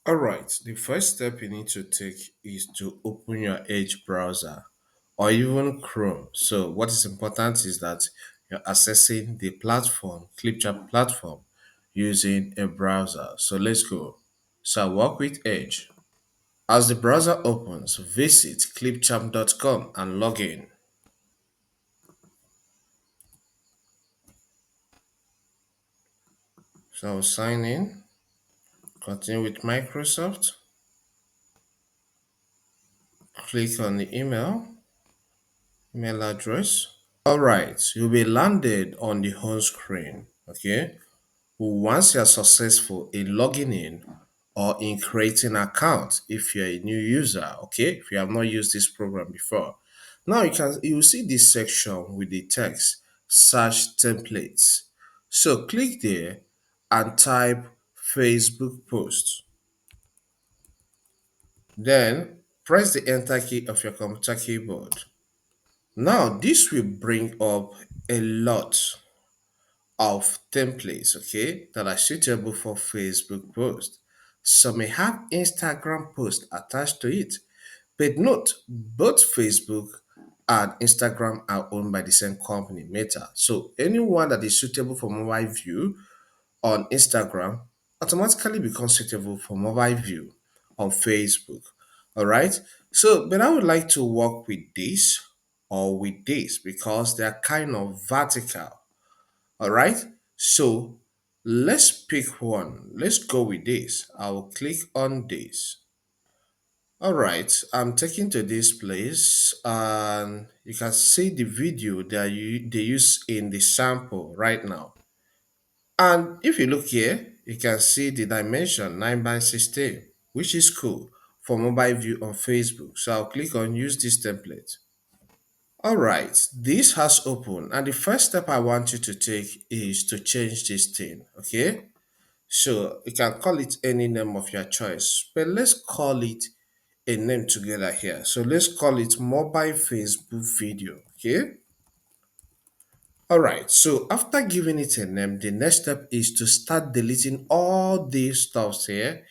All right, the first step you need to take is to open your Edge browser or even Chrome. So, what is important is that you're accessing the platform, Clipchamp platform, using a browser. So, let's go. So, I work with Edge. As the browser opens, visit clipchamp.com and log in. So, I'll sign in, continue with Microsoft, click on the email address. All right, you'll be landed on the home screen. Okay. Once you're successful in logging in or in creating an account, if you're a new user, okay, if you have not used this program before, now you will see this section with the text search templates. So click there and type Facebook post. Then press the enter key of your computer keyboard. Now this will bring up a lot of templates, okay, that are suitable for Facebook posts. Some may have Instagram posts attached to it, but note both Facebook and Instagram are owned by the same company, Meta. So anyone that is suitable for mobile view on Instagram automatically becomes suitable for mobile view on Facebook. All right. So, but I would like to work with this or with this because they are kind of vertical. All right. So let's pick one. Let's go with this. I'll click on this. All right. I'm taken to this place and you can see the video that they use in the sample right now. And if you look here, you can see the dimension 9 by 16, which is cool for mobile view on Facebook. So I'll click on use this template. All right, this has opened, and the first step I want you to take is to change this thing. Okay, so you can call it any name of your choice, but let's call it a name together here. So let's call it mobile Facebook video. Okay. All right, so after giving it a name, the next step is to start deleting all these stuffs here,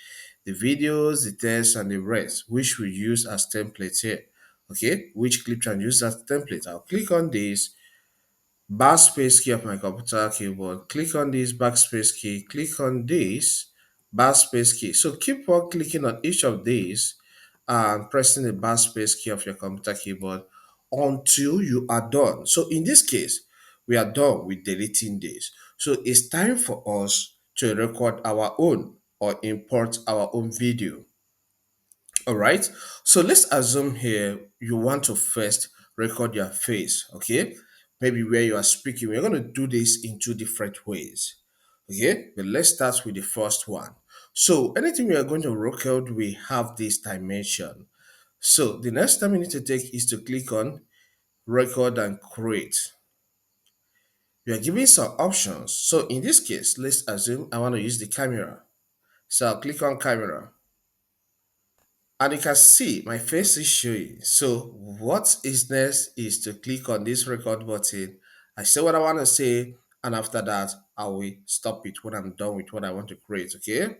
the videos, the text, and the rest, which we use as templates here. Okay, which clip can use as template. I'll click on this backspace key of my computer keyboard. Click on this backspace key. Click on this backspace key. So keep on clicking on each of these and pressing the backspace key of your computer keyboard until you are done. So in this case, we are done with deleting this. So it's time for us to record our own or import our own video. All right. So let's assume here you want to first record your face. Okay. Maybe where you are speaking. We're going to do this in two different ways. Okay. But let's start with the first one. So anything we are going to record, we have this dimension. So the next time you need to take is to click on record and create. You are given some options. So in this case, let's assume I want to use the camera. So I'll click on camera. And you can see my face is showing. So what is next is to click on this record button. I say what I want to say, and after that, I will stop it when I'm done with what I want to create. Okay.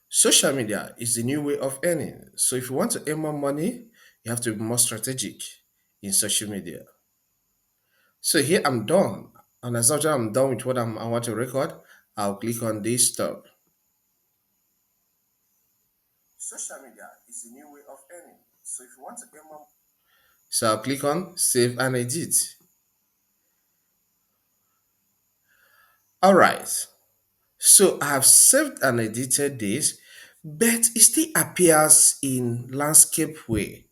Social media is the new way of earning. So if you want to earn more money, you have to be more strategic in social media. So here I'm done. And as soon as I'm done with what I want to record, I'll click on this stop. Social media is the new way of earning. So if you want to earn more, so I'll click on save and edit. All right. So I have saved and edited this, but it still appears in landscape way.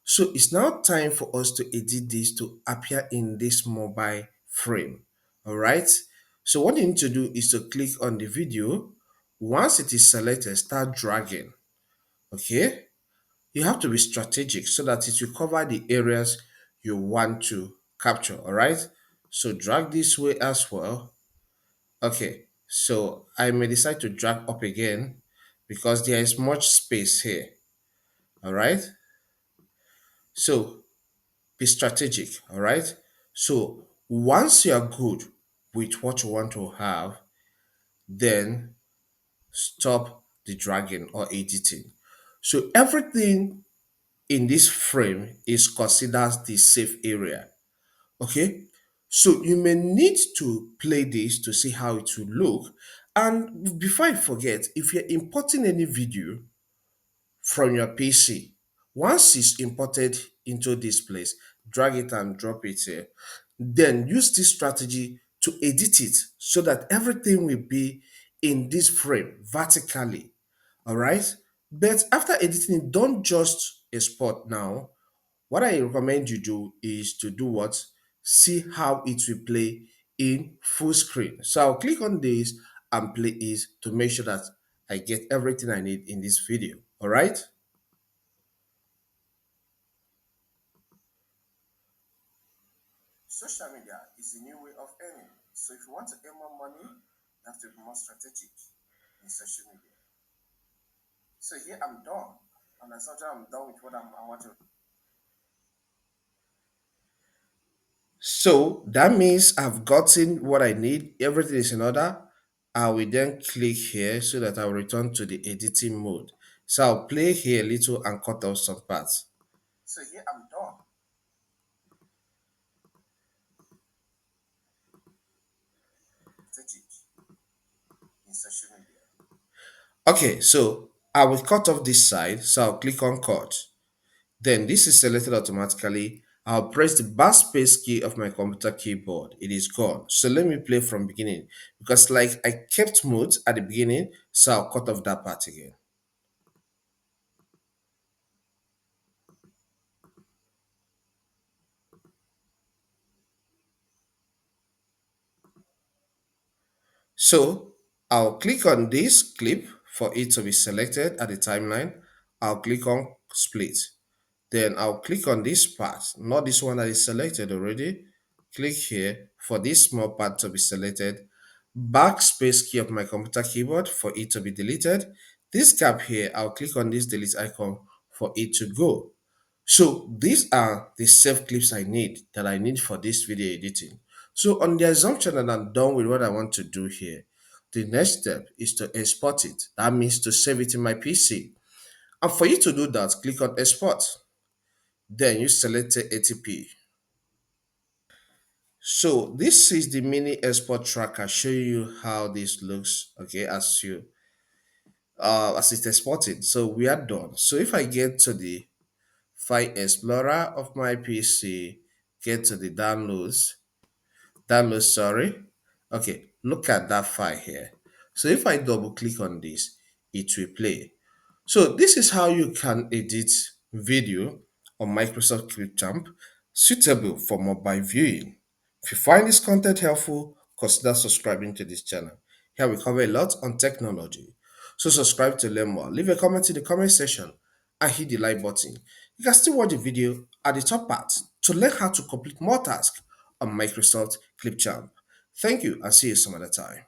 So it's now time for us to edit this to appear in this mobile frame. All right. So what you need to do is to click on the video. Once it is selected, start dragging. Okay. You have to be strategic so that it will cover the areas you want to capture. All right. So drag this way as well. Okay. So I may decide to drag up again because there is much space here. All right. So be strategic. All right. So once you are good, with what you want to have, then stop the dragging or editing. So everything in this frame is considered the safe area. Okay, so you may need to play this to see how it will look. And before I forget, if you're importing any video from your PC, once it's imported into this place, drag it and drop it here. Then use this strategy to edit it so that everything will be in this frame vertically. All right. But after editing it, don't just export now. What I recommend you do is to do what? See how it will play in full screen. So I'll click on this and play it to make sure that I get everything I need in this video. All right. Social media is a new way of earning. So if you want to earn more money, you have to be more strategic in social media. So here I'm done. And as such, I'm done with what I want to. So that means I've gotten what I need. Everything is in order. I will then click here so that I'll return to the editing mode. So I'll play here a little and cut off some parts. So here I'm done. Strategic in social media. Okay, so I will cut off this side. So I'll click on cut. Then this is selected automatically. I'll press the backspace key of my computer keyboard. It is gone. So let me play from beginning because like I kept mode at the beginning, so I'll cut off that part again. So I'll click on this clip for it to be selected at the timeline. I'll click on split. Then I'll click on this part, not this one that is selected already. Click here for this small part to be selected. Backspace key of my computer keyboard for it to be deleted. This gap here, I'll click on this delete icon for it to go. So these are the save clips I need for this video editing. So on the assumption that I'm done with what I want to do here, the next step is to export it. That means to save it in my PC. And for you to do that, click on export. Then you select ATP. So this is the mini export tracker showing you how this looks. Okay, as it's exported. So we are done. So if I get to the File Explorer of my PC, get to the downloads, sorry. Okay, look at that file here. So if I double click on this, it will play. So this is how you can edit video on Microsoft Clipchamp suitable for mobile viewing. If you find this content helpful, consider subscribing to this channel. Here we cover a lot on technology. So subscribe to learn more. Leave a comment in the comment section and hit the like button. You can still watch the video at the top part to learn how to complete more tasks on Microsoft Clipchamp. Thank you and see you some other time.